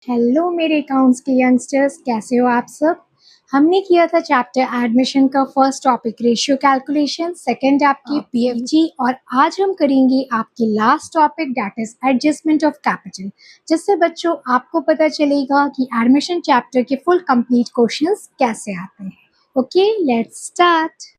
Hello मेरे accounts के youngsters, कैसे हो आप सब। हमने किया था चैप्टर एडमिशन का first topic ratio calculation, second आपकी पीएफजी, और आज हम करेंगे आपकी last topic that is adjustment of capital, जिससे बच्चों आपको पता चलेगा कि एडमिशन चैप्टर के फुल कंप्लीट क्वेश्चंस कैसे आते हैं। Okay, let's start.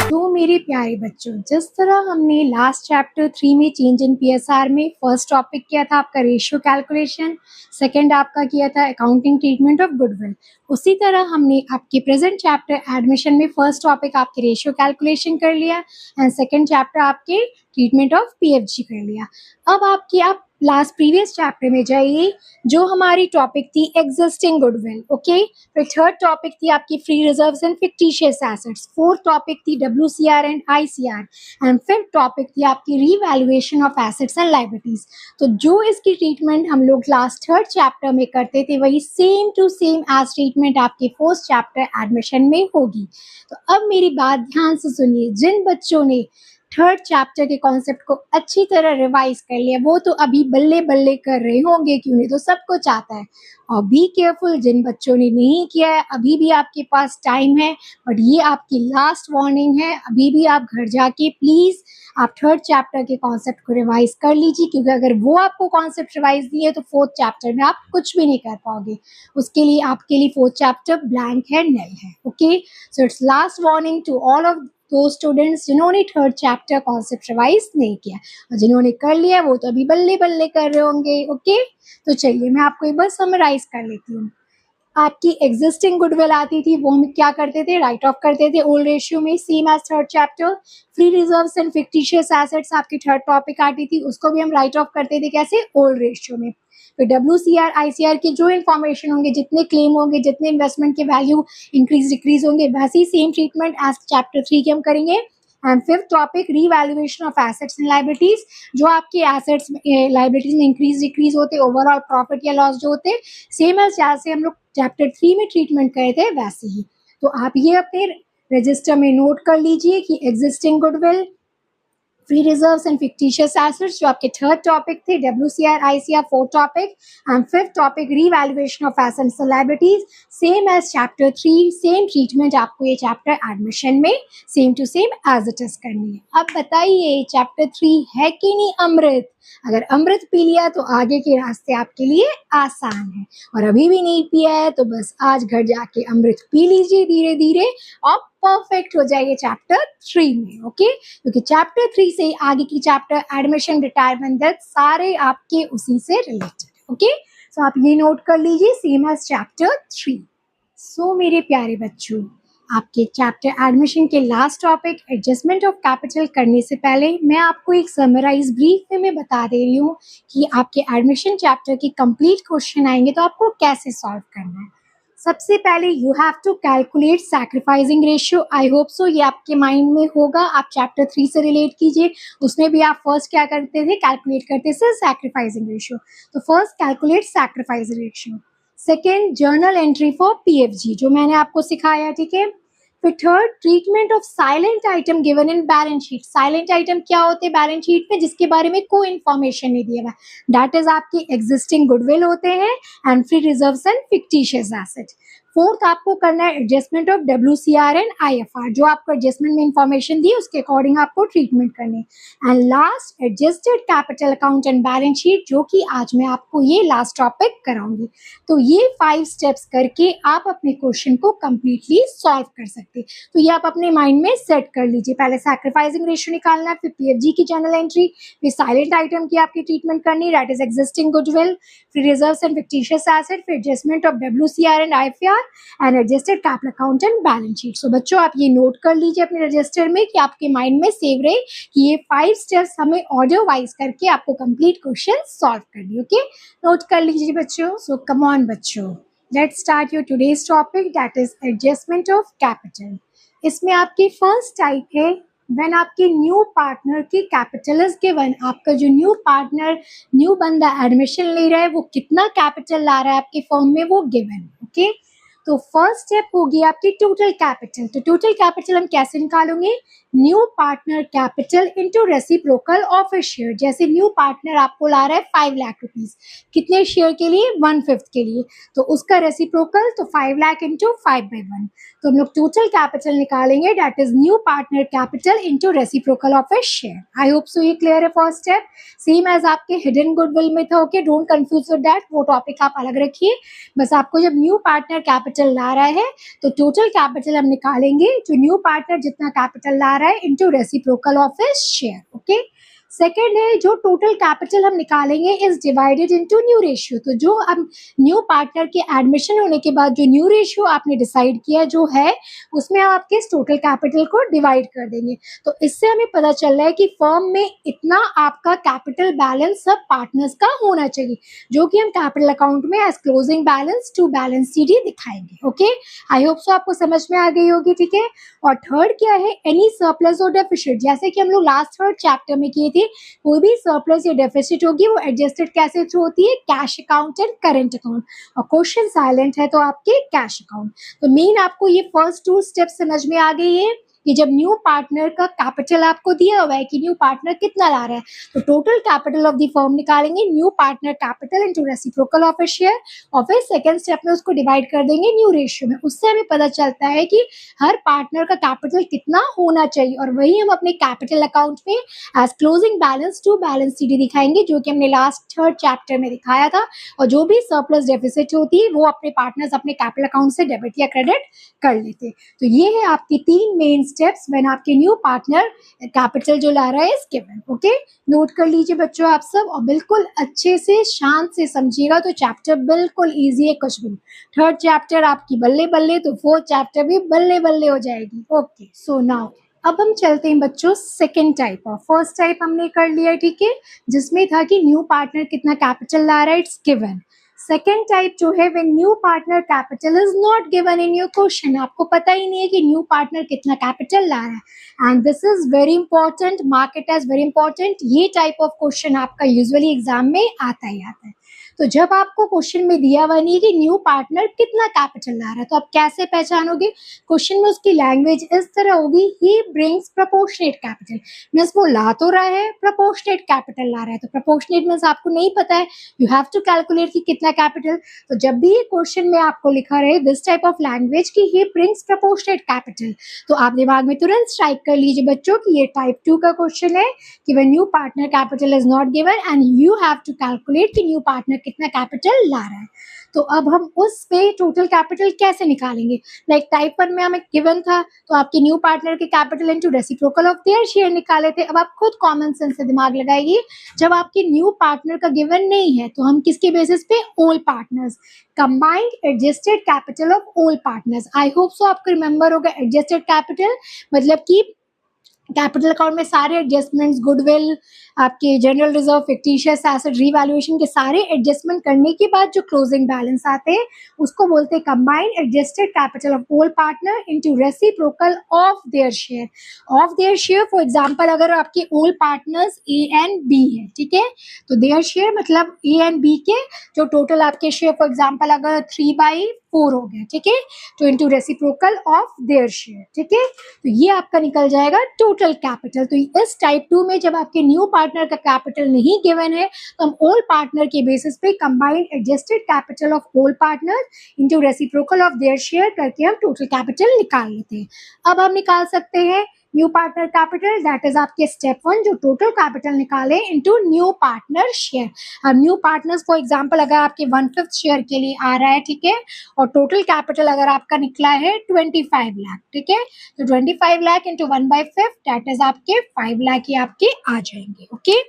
तो मेरे प्यारे बच्चों, जिस तरह हमने लास्ट चैप्टर 3 में चेंज इन पीएसआर में फर्स्ट टॉपिक किया था आपका रेशियो कैलकुलेशन, सेकंड आपका किया था अकाउंटिंग ट्रीटमेंट ऑफ गुडविल, उसी तरह हमने आपके प्रेजेंट चैप्टर एडमिशन में फर्स्ट टॉपिक आपके रेशियो कैलकुलेशन कर लिया एंड सेकंड चैप्टर आपके ट्रीटमेंट ऑफ पीएफजी कर लिया। अब आप लास्ट प्रीवियस चैप्टर में जाइए, जो हमारी टॉपिक थी एग्जिस्टिंग गुडविल। ओके, फिर थर्ड टॉपिक थी आपकी free reserves and fictitious assets, fourth topic थी WCR and ICR, and fifth topic थी आपकी revaluation of assets and liabilities. तो जो इसकी ट्रीटमेंट हम लोग लास्ट थर्ड चैप्टर में करते थे, वही same to same as treatment आपके फोर्थ चैप्टर एडमिशन में होगी। तो अब मेरी बात ध्यान से सुनिए, जिन बच्चों ने थर्ड चैप्टर के कॉन्सेप्ट को अच्छी तरह रिवाइज कर लिया, वो तो अभी बल्ले बल्ले कर रहे होंगे, क्यों नहीं, तो सब कुछ आता है। और बी केयरफुल, जिन बच्चों ने नहीं किया है, अभी भी आपके पास टाइम है, बट ये आपकी लास्ट वार्निंग है। अभी भी आप घर जाके प्लीज आप थर्ड चैप्टर के कॉन्सेप्ट को रिवाइज कर लीजिए, क्योंकि अगर वो आपको कॉन्सेप्ट रिवाइज दिए तो फोर्थ चैप्टर में आप कुछ भी नहीं कर पाओगे। उसके लिए आपके लिए फोर्थ चैप्टर ब्लैंक है, नल है। Okay, so it's last warning to all of दो स्टूडेंट्स जिन्होंने थर्ड चैप्टर कॉन्सेप्ट रिवाइज नहीं किया, और जिन्होंने कर लिया वो तो अभी बल्ले बल्ले कर रहे होंगे। ओके, तो चलिए मैं आपको एक बार समराइज कर लेती हूँ। आपकी एग्जिस्टिंग गुडविल आती थी, वो हम क्या करते थे, राइट ऑफ करते थे ओल्ड रेशियो में, same as third chapter. Free reserves and fictitious assets आपकी थर्ड टॉपिक आती थी, उसको भी हम राइट ऑफ करते थे, कैसे, ओल्ड रेशियो में। फिर डब्ल्यूसीआर आईसीआर की जो इन्फॉर्मेशन होंगे, जितने क्लेम होंगे, जितने इन्वेस्टमेंट के वैल्यू इंक्रीज डिक्रीज होंगे, वैसे ही सेम ट्रीटमेंट एज चैप्टर 3 के हम करेंगे। And fifth topic revaluation of assets and liabilities, जो आपके एसेट्स लायबिलिटीज में इंक्रीज डिक्रीज होते, ओवरऑल प्रॉफिट या लॉस जो होते, सेम एज जैसे हम लोग चैप्टर 3 में ट्रीटमेंट करे थे वैसे ही। तो आप ये अपने रजिस्टर में नोट कर लीजिए कि existing goodwill, free reserves and fictitious assets जो आपके थर्ड टॉपिक थे, WCR ICR fourth topic, and fifth topic revaluation of assets and liabilities, same as chapter 3, same treatment आपको ये चैप्टर एडमिशन में same to same as it is करनी है। अब बताइए, चैप्टर 3 है कि नहीं अमृत? अगर अमृत पी लिया तो आगे के रास्ते आपके लिए आसान है, और अभी भी नहीं पिया है तो बस आज घर जाके अमृत पी लीजिए धीरे धीरे, और परफेक्ट हो जाएगा चैप्टर 3 में। ओके, क्योंकि चैप्टर 3 से आगे की चैप्टर एडमिशन, रिटायरमेंट, डेथ, सारे आपके उसी से रिलेटेड। ओके, सो आप ये नोट कर लीजिए, सेम एज चैप्टर 3। सो मेरे प्यारे बच्चों, आपके चैप्टर एडमिशन के last topic adjustment of capital करने से पहले मैं आपको एक समराइज ब्रीफ में बता दे रही हूँ कि आपके एडमिशन चैप्टर के कंप्लीट क्वेश्चन आएंगे तो आपको कैसे सॉल्व करना है। सबसे पहले you have to calculate sacrificing ratio. I hope so ये आपके माइंड में होगा, आप चैप्टर 3 से रिलेट कीजिए, उसमें भी आप फर्स्ट क्या करते थे, कैलकुलेट करते थे सैक्रिफाइसिंग रेशियो। तो first calculate sacrificing ratio, second journal entry for PFG जो मैंने आपको सिखाया, ठीक है। फिर third, treatment of silent item given in balance sheet. Silent item क्या होते हैं बैलेंस शीट में, जिसके बारे में कोई इन्फॉर्मेशन नहीं दिया हुआ, दैट इज आपके एग्जिस्टिंग गुडविल होते हैं and free reserves and fictitious asset. Fourth आपको करना है adjustment of WCR and IFR, जो आपको एडजस्टमेंट में इंफॉर्मेशन दी उसके अकॉर्डिंग आपको ट्रीटमेंट करनी है। And last adjusted capital account and balance sheet, जो कि आज मैं आपको ये लास्ट टॉपिक कराऊंगी। तो ये 5 स्टेप्स करके आप अपने क्वेश्चन को कंप्लीटली सॉल्व कर सकते हैं। तो ये आप अपने माइंड में सेट कर लीजिए, पहले सैक्रिफाइसिंग रेशियो निकालना है, फिर पीएफजी की जर्नल एंट्री, फिर साइलेंट आइटम की आपकी ट्रीटमेंट करनी, that is existing goodwill, free reserves and fictitious asset, फिर adjustment of WCR and IFR and adjusted capital account and balance sheet. So बच्चों आप ये नोट कर लीजिए अपने रजिस्टर में कि आपके माइंड में सेव रहे कि ये 5 स्टेप्स हमें ऑडियो वाइज करके आपको कंप्लीट क्वेश्चन सॉल्व करनी। ओके, नोट कर लीजिए बच्चों। सो कम ऑन बच्चों, let's start your today's topic that is adjustment of capital. इसमें आपकी फर्स्ट टाइप है व्हेन आपके न्यू पार्टनर की कैपिटल इज गिवन। आपका जो न्यू पार्टनर, न्यू बंदा एडमिशन ले रहा है, वो कितना कैपिटल ला रहा है आपके फर्म में, वो गिवन। ओके, तो फर्स्ट स्टेप होगी आपकी टोटल कैपिटल। तो टोटल कैपिटल हम कैसे निकालेंगे, new partner capital into reciprocal of a share. जैसे न्यू पार्टनर आपको ला रहा है 5 लाख रुपीज, कितने शेयर के लिए? 1/5 के लिए, तो उसका रेसिप्रोकल तो 5 लाख इंटू 5/1। तो हम लोग टोटल कैपिटल निकालेंगे, that is new partner capital into reciprocal of a share. I hope so ये क्लियर है फर्स्ट स्टेप, सेम एज आपके हिडन गुडविल में था। Okay, don't confuse with that, वो टॉपिक आप अलग रखिए। बस आपको जब न्यू पार्टनर कैपिटल ला रहा है तो टोटल कैपिटल हम निकालेंगे, जो न्यू पार्टनर जितना कैपिटल ला रहा है into reciprocal of his share. Okay, second है जो टोटल कैपिटल हम निकालेंगे is divided into new ratio. तो जो अब न्यू पार्टनर के एडमिशन होने के बाद जो न्यू रेशियो आपने डिसाइड किया जो है, उसमें हम आपके टोटल कैपिटल को डिवाइड कर देंगे। तो इससे हमें पता चल रहा है कि फर्म में इतना आपका कैपिटल बैलेंस सब पार्टनर्स का होना चाहिए, जो कि हम कैपिटल अकाउंट में as closing balance to balance sheet दिखाएंगे। ओके, आई होप सो आपको समझ में आ गई होगी। ठीक है, और थर्ड क्या है? एनी सरप्लस और डेफिसिट। जैसे कि हम लोग लास्ट थर्ड चैप्टर में किए थे, कोई भी सरप्लस या डेफिसिट होगी वो एडजस्टेड कैसे थ्रू होती है? Cash account and current account. और क्वेश्चन साइलेंट है तो आपके कैश अकाउंट। तो मेन आपको ये फर्स्ट 2 स्टेप समझ में आ गई है कि जब न्यू पार्टनर का कैपिटल आपको दिया हुआ है कि न्यू पार्टनर कितना ला रहा है, तो total capital of the firm निकालेंगे, new partner capital into reciprocal of a share, और फिर सेकंड स्टेप में उसको डिवाइड कर देंगे न्यू रेशियो में। उससे हमें पता चलता है कि हर पार्टनर का कैपिटल कितना होना चाहिए, और वही हम अपने कैपिटल अकाउंट में as closing balance to balance sheet दिखाएंगे, जो कि हमने लास्ट थर्ड चैप्टर में दिखाया था। और जो भी सरप्लस डेफिसिट होती है वो अपने पार्टनर्स अपने कैपिटल अकाउंट से डेबिट या क्रेडिट कर लेते। तो ये है आपकी 3 मेन स्टेप्स व्हेन आपके न्यू पार्टनर कैपिटल जो ला रहा है इज गिवन। ओके, नोट कर लीजिए बच्चों आप सब, और बिल्कुल अच्छे से शांत से समझिएगा तो चैप्टर बिल्कुल इजी है, कुछ भी। थर्ड चैप्टर आपकी बल्ले बल्ले, तो फोर्थ चैप्टर भी बल्ले बल्ले हो जाएगी। ओके, सो नाउ अब हम चलते हैं बच्चों second type of. First type हमने कर लिया, ठीक है, जिसमें था कि न्यू पार्टनर कितना कैपिटल ला रहा है, इट्स गिवन। सेकेंड टाइप जो है when new partner capital is not given in your question, आपको पता ही नहीं है कि न्यू पार्टनर कितना कैपिटल ला रहा है, and this is very important, mark it as very important. ये टाइप ऑफ क्वेश्चन आपका यूजुअली एग्जाम में आता ही आता है। तो जब आपको क्वेश्चन में दिया हुआ नहीं है कि न्यू पार्टनर कितना कैपिटल ला रहा है, तो आप कैसे पहचानोगे? क्वेश्चन में उसकी लैंग्वेज इस तरह होगी, he brings proportionate capital, means वो ला तो रहा है, प्रपोर्शनेट कैपिटल ला रहा है। तो प्रपोर्शनेट मीन्स आपको नहीं पता है, यू हैव टू कैलकुलेट कि कितना कैपिटल। तो जब भी ये क्वेश्चन में आपको लिखा रहे दिस टाइप ऑफ लैंग्वेज कि ही ब्रिंग्स प्रपोर्शनेट कैपिटल, तो आप दिमाग में तुरंत स्ट्राइक कर लीजिए बच्चों कि ये टाइप 2 का क्वेश्चन है कि when new partner capital is not given and you have to calculate कि न्यू पार्टनर कितना कैपिटल ला रहा है। तो अब हम उस पे टोटल कैपिटल कैसे निकालेंगे? लाइक टाइप 1 में हमें गिवन था, तो आपके न्यू पार्टनर के capital into reciprocal of their share निकाले थे। अब आप खुद कॉमन सेंस से दिमाग लगाइए, जब आपके न्यू पार्टनर का गिवन नहीं है तो हम किसके बेसिस पे? Old partners, combined adjusted capital of old partners. I hope so आपको रिमेंबर होगा एडजस्टेड कैपिटल मतलब कि कैपिटल अकाउंट में सारे एडजस्टमेंट्स, गुडविल, आपके general reserve, fictitious asset, revaluation के सारे एडजस्टमेंट करने के बाद जो क्लोजिंग बैलेंस आते हैं उसको बोलते हैं combined adjusted capital of old partner into reciprocal of their share. Of their share for example अगर आपके old partners A and B है, ठीक है, तो देयर शेयर मतलब ए एंड बी के जो टोटल आपके शेयर फॉर एग्जांपल अगर 3/4 हो गया, ठीक है, तो into reciprocal of their share, ठीक है, तो ये आपका निकल जाएगा टोटल कैपिटल। तो इस टाइप 2 में जब आपके न्यू पार्टनर का कैपिटल नहीं गिवन है तो हम ओल्ड पार्टनर के बेसिस पे combined adjusted capital of old partner into reciprocal of their share करके हम टोटल कैपिटल निकाल लेते हैं। अब हम निकाल सकते हैं new partner capital, that is आपके स्टेप 1 जो टोटल कैपिटल निकाले इनटू न्यू पार्टनर शेयर। अब न्यू पार्टनर्स फॉर एग्जांपल अगर आपके 1/5 शेयर के लिए आ रहा है, ठीक है, और टोटल कैपिटल अगर आपका निकला है 25 लाख, ठीक है, तो 25 लाख इंटू 1/5 दैट इज आपके 5 लाख ही आपके आ जाएंगे। ओके,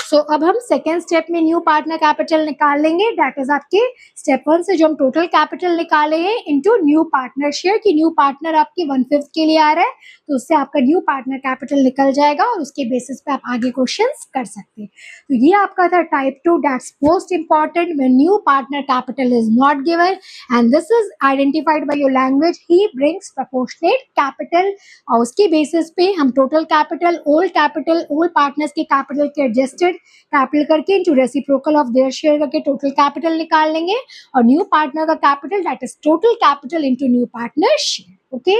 सो अब हम सेकेंड स्टेप में न्यू पार्टनर कैपिटल निकाल लेंगे, दैट इज आपके स्टेप 1 से जो हम टोटल कैपिटल निकाले हैं इनटू न्यू पार्टनर शेयर कि न्यू पार्टनर आपके 1/5 के लिए आ रहा है, तो उससे आपका न्यू पार्टनर कैपिटल निकल जाएगा और उसके बेसिस पे आप आगे क्वेश्चंस कर सकते हैं। तो ये आपका था type 2, that's most important when new partner capital is not given and this is identified by your language, he brings proportionate capital, और उसके बेसिस पे हम टोटल कैपिटल, ओल्ड पार्टनर्स के कैपिटल के एडजस्टेड कैपिटल करके into reciprocal of their share करके total capital निकाल लेंगे, और न्यू पार्टनर का capital that is total capital into new partner share. Okay,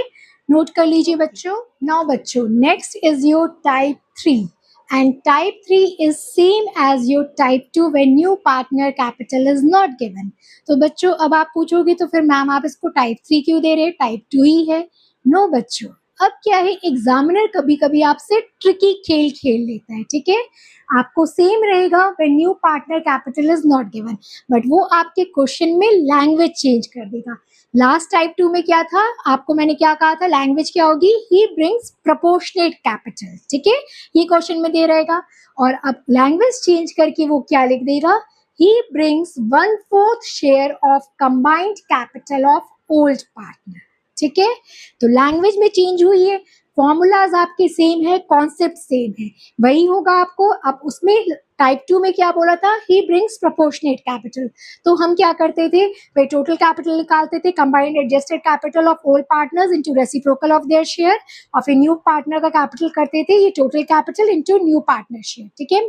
note कर लीजिए बच्चों। नाउ बच्चों, next is your type 3 and type 3 is same as your type 2 when new partner capital is not given। तो बच्चों अब आप पूछोगे तो फिर मैम आप इसको टाइप 3 क्यों दे रहे हैं, टाइप 2 ही है। नो बच्चों, अब क्या है, एग्जामिनर कभी कभी आपसे ट्रिकी खेल खेल लेता है, ठीक है। आपको सेम रहेगा when new partner capital is not given, but वो आपके क्वेश्चन में लैंग्वेज चेंज कर देगा। लास्ट टाइप 2 में क्या था, आपको मैंने क्या कहा था, लैंग्वेज क्या होगी, ही ब्रिंग्स प्रपोर्शनेट कैपिटल, ठीक है, ये क्वेश्चन में दे रहेगा। और अब लैंग्वेज चेंज करके वो क्या लिख देगा, he brings 1/4 share of combined capital of old partner, ठीक है। तो लैंग्वेज में चेंज हुई है, फॉर्मूलाज आपके सेम है, कॉन्सेप्ट सेम है, वही होगा आपको। अब उसमें टाइप 2 में क्या बोला था, ही ब्रिंग्स प्रपोर्शनेट कैपिटल, तो हम क्या करते थे भाई, टोटल कैपिटल निकालते थे, combined adjusted capital of old partners into reciprocal of their share, और फिर न्यू पार्टनर का कैपिटल करते थे ये total capital into new partner share, ठीक है।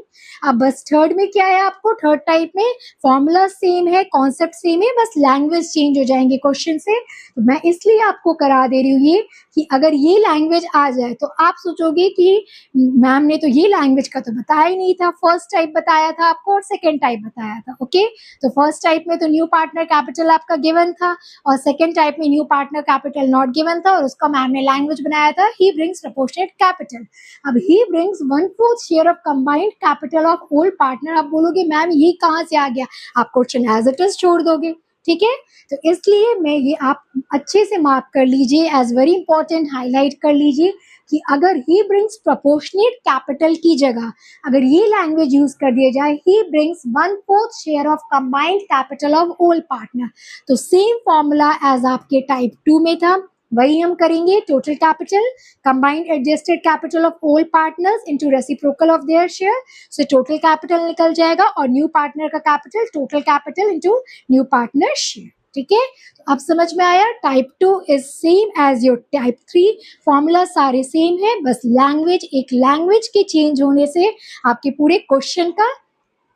अब बस थर्ड में क्या है, आपको थर्ड टाइप में फॉर्मूला सेम है, कॉन्सेप्ट सेम है, बस लैंग्वेज चेंज हो जाएंगे क्वेश्चन से। तो मैं इसलिए आपको करा दे रही हूँ ये, कि अगर ये लैंग्वेज आ जाए तो आप सोचोगे कि मैम ने तो ये लैंग्वेज का तो बताया ही नहीं था, फर्स्ट टाइप बताया था आपको और सेकंड टाइप बताया था, ओके। तो फर्स्ट टाइप में तो न्यू पार्टनर कैपिटल आपका गिवन था, और सेकंड टाइप में new partner capital not given था, और उसका मैम ने लैंग्वेज बनाया था ही ब्रिंग्स प्रपोर्शनेट कैपिटल। अब he brings 1/4 share of combined capital of old partner, आप बोलोगे मैम ये कहाँ से आ गया, आप क्वेश्चन एज इट इज छोड़ दोगे, ठीक है। तो इसलिए मैं ये आप अच्छे से मार्क कर लीजिए, एज वेरी इंपॉर्टेंट हाईलाइट कर लीजिए कि अगर ही ब्रिंग्स प्रपोर्शनेट कैपिटल की जगह अगर ये लैंग्वेज यूज कर दिया जाए, he brings 1/4 share of combined capital of old partner, तो सेम फॉर्मूला एज आपके टाइप 2 में था वही हम करेंगे, total capital combined adjusted capital of old partners into reciprocal of their share, so total capital निकल जाएगा, और न्यू पार्टनर का capital total capital into new partner share, ठीक है। तो अब समझ में आया, type 2 is same as your type 3, formula सारे सेम है, बस लैंग्वेज, एक लैंग्वेज के चेंज होने से आपके पूरे क्वेश्चन का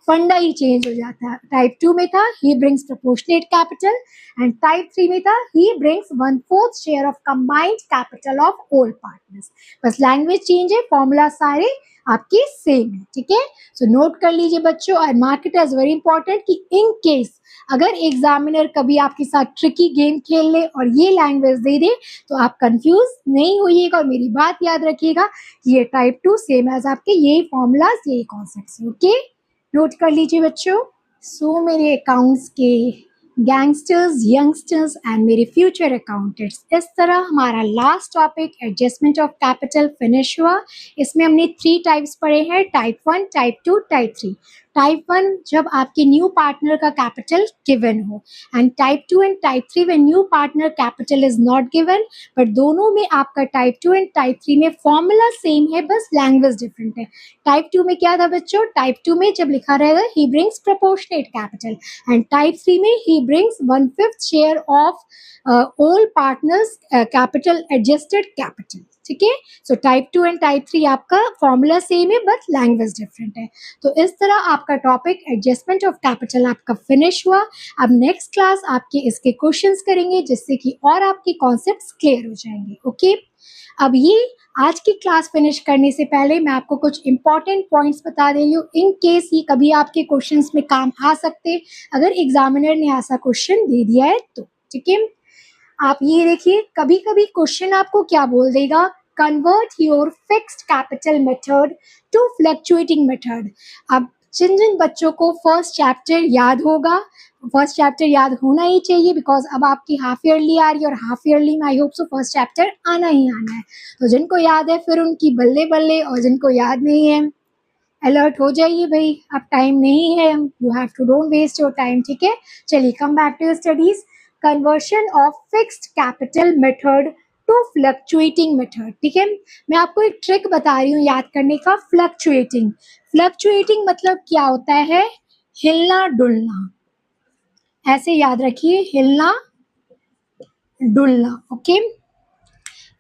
फंडा ही चेंज हो जाता है। टाइप 2 में था he brings proportionate capital, and type 3 में था ही brings 1/4 share of combined capital of old partners, बस लैंग्वेज चेंज है, फॉर्मूला सारे आपके सेम है, ठीक है। सो नोट कर लीजिए बच्चों, और mark it as very important कि इन केस अगर एग्जामिनर कभी आपके साथ ट्रिकी गेम खेल ले और ये लैंग्वेज दे दे तो आप कंफ्यूज नहीं होइएगा, और मेरी बात याद रखिएगा कि ये टाइप 2 सेम एज आपके यही फॉर्मूलाज, यही कॉन्सेप्ट्स, ओके। नोट कर लीजिए बच्चों। सो मेरे अकाउंट्स के गैंगस्टर्स, यंगस्टर्स एंड मेरे फ्यूचर अकाउंटेंट्स, इस तरह हमारा last topic adjustment of capital finish हुआ। इसमें हमने 3 टाइप्स पढ़े हैं, टाइप 1, टाइप 2, टाइप 3। टाइप 1 जब आपके न्यू पार्टनर का कैपिटल गिवन हो, and type 2 and type 3 when new partner capital is not given, but दोनों में आपका टाइप 2 एंड टाइप 3 में फॉर्मूला सेम है, बस लैंग्वेज डिफरेंट है। टाइप 2 में क्या था बच्चों, टाइप 2 में जब लिखा रहेगा he brings proportionate capital, and type 3 में he brings 1/5 share of old partners capital adjusted capital, ठीक है। सो टाइप 2 एंड टाइप 3 आपका फॉर्मूला सेम है, बट लैंग्वेज डिफरेंट है। तो इस तरह आपका टॉपिक एडजस्टमेंट ऑफ कैपिटल आपका फिनिश हुआ। अब नेक्स्ट क्लास आपके इसके क्वेश्चंस करेंगे, जिससे कि और आपके कॉन्सेप्ट्स क्लियर हो जाएंगे, ओके। अब ये आज की क्लास फिनिश करने से पहले मैं आपको कुछ इंपॉर्टेंट पॉइंट्स बता दे रही हूँ, इन केस ये कभी आपके क्वेश्चंस में काम आ सकते अगर एग्जामिनर ने ऐसा क्वेश्चन दे दिया है तो, ठीक है। आप ये देखिए, कभी कभी क्वेश्चन आपको क्या बोल देगा, convert your fixed capital method to fluctuating method. अब जिन जिन बच्चों को फर्स्ट चैप्टर याद होगा, फर्स्ट चैप्टर याद होना ही चाहिए, बिकॉज अब आपकी हाफ ईयरली आ रही है, और हाफ ईयरली में आई होप सो फर्स्ट चैप्टर आना ही आना है। तो जिनको याद है फिर उनकी बल्ले बल्ले, और जिनको याद नहीं है अलर्ट हो जाइए भाई, अब टाइम नहीं है, you have to don't waste your time, ठीक है। चलिए come back to your studies. Conversion of fixed capital method to fluctuating method, ठीक है। मैं आपको एक ट्रिक बता रही हूँ याद करने का, फ्लक्चुएटिंग। फ्लक्चुएटिंग मतलब क्या होता है, हिलना डुलना, ऐसे याद रखिए, हिलना डुलना, ओके।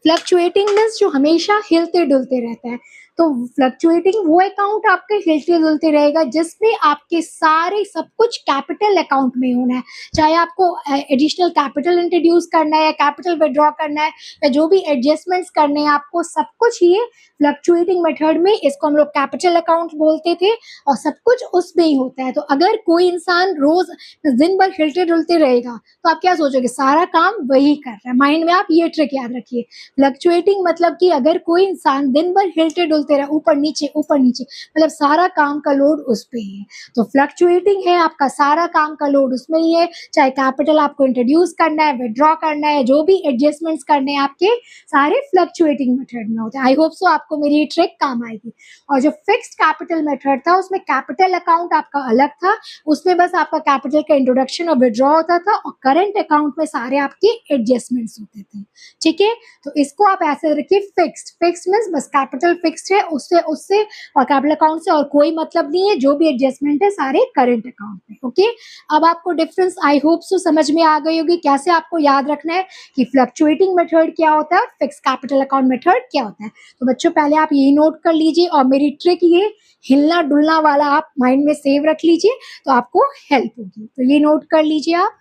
फ्लक्चुएटिंग मीन्स जो हमेशा हिलते डुलते रहता है। तो फ्लक्चुएटिंग वो अकाउंट आपके हिलते डुलते रहेगा जिसमें आपके सारे सब कुछ कैपिटल अकाउंट में होना है, चाहे आपको एडिशनल कैपिटल इंट्रोड्यूस करना है या कैपिटल विड्रॉ करना है या जो भी एडजस्टमेंट्स करने हैं आपको, सब कुछ ये फ्लक्चुएटिंग मेथड में, इसको हम लोग कैपिटल अकाउंट बोलते थे, और सब कुछ उसमें ही होता है। तो अगर कोई इंसान रोज दिन भर हिलते डुलते रहेगा तो आप क्या सोचोगे, सारा काम वही कर रहा है। माइंड में आप ये ट्रिक याद रखिए, फ्लक्चुएटिंग मतलब कि अगर कोई इंसान दिन भर हिलते डुलते रहे, ऊपर नीचे मतलब सारा काम का लोड उस पे ही है। तो फ्लक्चुएटिंग है आपका सारा काम का लोड उसमें ही है, चाहे कैपिटल आपको इंट्रोड्यूस करना है, विड्रॉ करना है, जो भी एडजस्टमेंट्स करने हैं आपके सारे फ्लक्चुएटिंग मेथड में होते हैं। आई होप सो आपको मेरी ये ट्रिक काम आएगी। और जो फिक्स्ड कैपिटल मेथड था उसमें कैपिटल अकाउंट आपका अलग था, उसमें बस आपका कैपिटल का इंट्रोडक्शन और विड्रॉ होता था, और करंट अकाउंट में सारे आपके एडजस्टमेंट्स होते थे। ठीक है, तो इसको आप ऐसे रखिए, फिक्स्ड मींस बस कैपिटल फिक्स्ड है, उससे और कैपिटल अकाउंट से और कोई मतलब नहीं है, जो भी एडजस्टमेंट है सारे करंट अकाउंट में। ओके, अब आपको डिफरेंस आई होप सो समझ में आ गई होगी, कैसे आपको याद रखना है कि फ्लक्चुएटिंग मेथड क्या होता है और फिक्स कैपिटल अकाउंट मेथड क्या होता है। तो बच्चों पहले आप यही नोट कर लीजिए, और मेरी ट्रिक ये हिलना डुलना वाला आप माइंड में सेव रख लीजिए तो आपको हेल्प होगी। तो ये नोट कर लीजिए आप।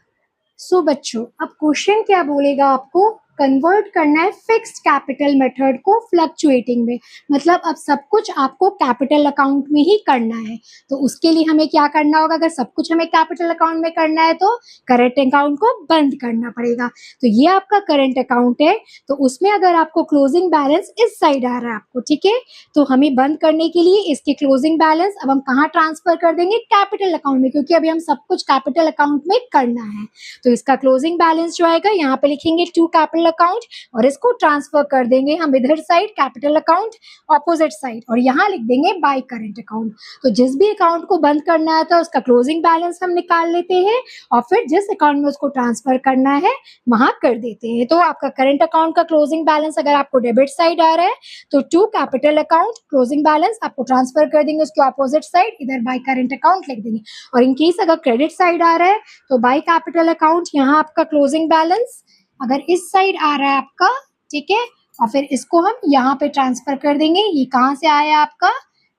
सो बच्चों अब क्वेश्चन क्या बोलेगा, आपको कन्वर्ट करना है फिक्स्ड कैपिटल मेथड को फ्लक्चुएटिंग में, मतलब अब सब कुछ आपको कैपिटल अकाउंट में ही करना है। तो उसके लिए हमें क्या करना होगा, अगर सब कुछ हमें कैपिटल अकाउंट में करना है तो करंट अकाउंट को बंद करना पड़ेगा। तो ये आपका करंट अकाउंट है, तो उसमें अगर आपको क्लोजिंग बैलेंस इस साइड आ रहा है आपको, ठीक है, तो हमें बंद करने के लिए इसके क्लोजिंग बैलेंस अब हम कहाँ ट्रांसफर कर देंगे, कैपिटल अकाउंट में, क्योंकि अभी हम सब कुछ कैपिटल अकाउंट में करना है। तो इसका क्लोजिंग बैलेंस जो आएगा यहाँ पे लिखेंगे टू कैपिटल अकाउंट, और इसको ट्रांसफर कर देंगे हम इधर side capital account opposite side, और यहाँ लिख देंगे बाय करंट अकाउंट। तो जिस भी अकाउंट को बंद करना है तो उसका क्लोजिंग बैलेंस हम निकाल लेते हैं, और फिर जिस अकाउंट में उसको ट्रांसफर करना है वहां कर देते हैं। तो आपका करंट अकाउंट का क्लोजिंग बैलेंस अगर आपको डेबिट साइड आ रहा है तो to capital account closing balance आपको ट्रांसफर कर देंगे उसके ऑपोजिट साइड, इधर बाय करंट अकाउंट लिख देंगे। और इनकेस अगर क्रेडिट साइड आ रहा है तो बाय कैपिटल अकाउंट, यहाँ आपका क्लोजिंग बैलेंस अगर इस साइड आ रहा है आपका, ठीक है, और फिर इसको हम यहाँ पे ट्रांसफर कर देंगे। ये कहाँ से आया आपका,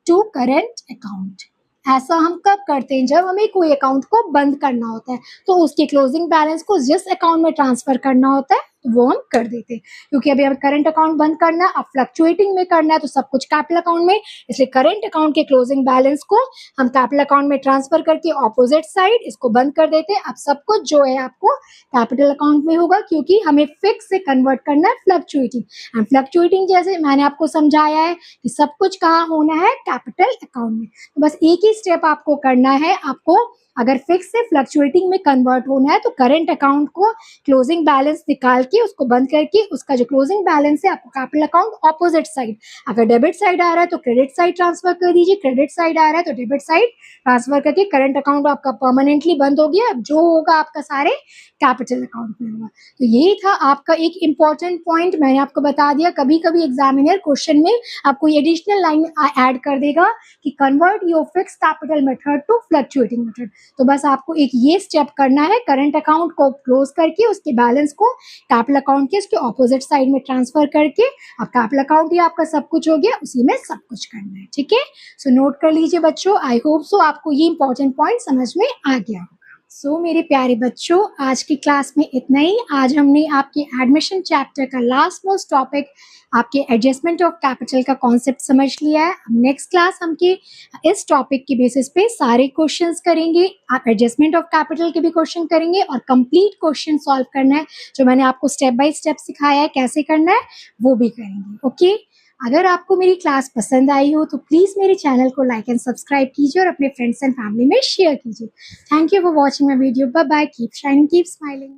टू करंट अकाउंट। ऐसा हम कब करते हैं, जब हमें कोई अकाउंट को बंद करना होता है तो उसके क्लोजिंग बैलेंस को जिस अकाउंट में ट्रांसफर करना होता है तो वो हम कर देते हैं। क्योंकि अभी हमें करंट अकाउंट बंद करना है, अब फ्लक्चुएटिंग में करना है तो सब कुछ कैपिटल अकाउंट में, इसलिए करंट अकाउंट के क्लोजिंग बैलेंस को हम कैपिटल अकाउंट में ट्रांसफर करके ऑपोजिट साइड इसको बंद कर देते हैं। अब सब कुछ जो है आपको कैपिटल अकाउंट में होगा, क्योंकि हमें फिक्स से कन्वर्ट करना है फ्लक्चुएटिंग। एंड फ्लक्चुएटिंग जैसे मैंने आपको समझाया है कि सब कुछ कहाँ होना है, कैपिटल अकाउंट में। तो बस एक ही स्टेप आपको करना है, आपको अगर फिक्स से फ्लक्चुएटिंग में कन्वर्ट होना है तो करंट अकाउंट को क्लोजिंग बैलेंस निकाल के उसको बंद करके उसका जो क्लोजिंग बैलेंस है आपको कैपिटल अकाउंट ऑपोजिट साइड, अगर डेबिट साइड आ रहा है तो क्रेडिट साइड ट्रांसफर कर दीजिए, क्रेडिट साइड आ रहा है तो डेबिट साइड ट्रांसफर करके करंट अकाउंट आपका परमानेंटली बंद हो गया। अब जो होगा आपका सारे कैपिटल अकाउंट में होगा। तो यही था आपका एक इंपॉर्टेंट पॉइंट, मैंने आपको बता दिया। कभी कभी एग्जामिनर क्वेश्चन में आपको एडिशनल लाइन ऐड कर देगा कि convert your fix capital method to fluctuating method. तो बस आपको एक ये स्टेप करना है, करंट अकाउंट को क्लोज करके उसके बैलेंस को कैपिटल अकाउंट के उसके ऑपोजिट साइड में ट्रांसफर करके अब कैपिटल अकाउंट ही आपका सब कुछ हो गया, उसी में सब कुछ करना है। ठीक है, सो नोट कर लीजिए बच्चों। आई होप सो आपको ये इंपॉर्टेंट पॉइंट समझ में आ गया। सो मेरे प्यारे बच्चों, आज की क्लास में इतना ही। आज हमने आपके एडमिशन चैप्टर का लास्ट मोस्ट टॉपिक आपके एडजस्टमेंट ऑफ कैपिटल का कॉन्सेप्ट समझ लिया है। अब नेक्स्ट क्लास हम के इस टॉपिक के बेसिस पे सारे क्वेश्चंस करेंगे। आप एडजस्टमेंट ऑफ कैपिटल के भी क्वेश्चन करेंगे और कंप्लीट क्वेश्चन सॉल्व करना है, जो मैंने आपको स्टेप बाय स्टेप सिखाया है कैसे करना है वो भी करेंगे। ओके, अगर आपको मेरी क्लास पसंद आई हो तो प्लीज़ मेरे चैनल को लाइक एंड सब्सक्राइब कीजिए और अपने फ्रेंड्स एंड फैमिली में शेयर कीजिए। Thank you for watching my video. Bye bye, keep shining, keep smiling.